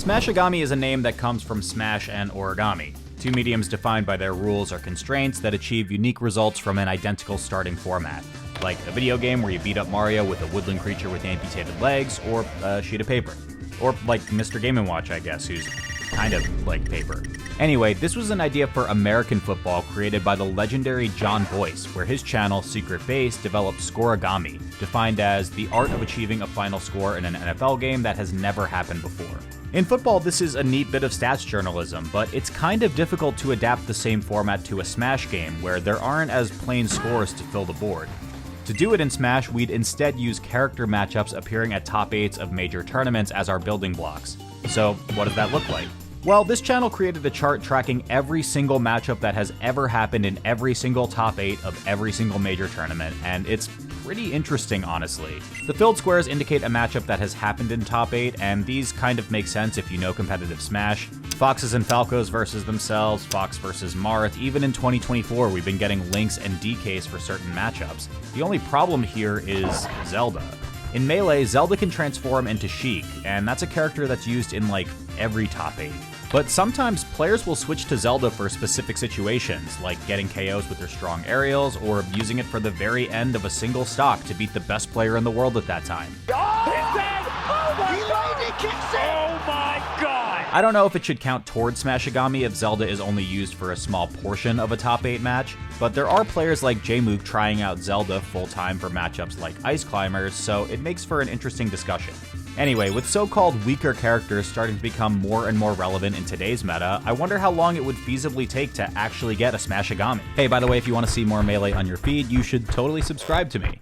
Smashigami is a name that comes from smash and origami, two mediums defined by their rules or constraints that achieve unique results from an identical starting format, like a video game where you beat up Mario with a woodland creature with amputated legs, or a sheet of paper. Or like Mr. Game & Watch, I guess, who's kind of like paper. Anyway, this was an idea for American football created by the legendary John Boyce, where his channel, Secret Base, developed Scorigami, defined as the art of achieving a final score in an NFL game that has never happened before. In football, this is a neat bit of stats journalism, but it's kind of difficult to adapt the same format to a Smash game where there aren't as plain scores to fill the board. To do it in Smash, we'd instead use character matchups appearing at top 8s of major tournaments as our building blocks. So what does that look like? Well, this channel created a chart tracking every single matchup that has ever happened in every single top 8 of every single major tournament, and it's pretty interesting, honestly. The filled squares indicate a matchup that has happened in top 8, and these kind of make sense if you know competitive Smash. Foxes and Falcos versus themselves, Fox versus Marth. Even in 2024, we've been getting Lynx and DKs for certain matchups. The only problem here is Zelda. In Melee, Zelda can transform into Sheik, and that's a character that's used in like every top 8. But sometimes players will switch to Zelda for specific situations, like getting KOs with their strong aerials, or using it for the very end of a single stock to beat the best player in the world at that time. I don't know if it should count towards Smashigami if Zelda is only used for a small portion of a top 8 match, but there are players like Jmook trying out Zelda full-time for matchups like Ice Climbers, so it makes for an interesting discussion. Anyway, with so-called weaker characters starting to become more and more relevant in today's meta, I wonder how long it would feasibly take to actually get a Smashigami. Hey, by the way, if you want to see more Melee on your feed, you should totally subscribe to me.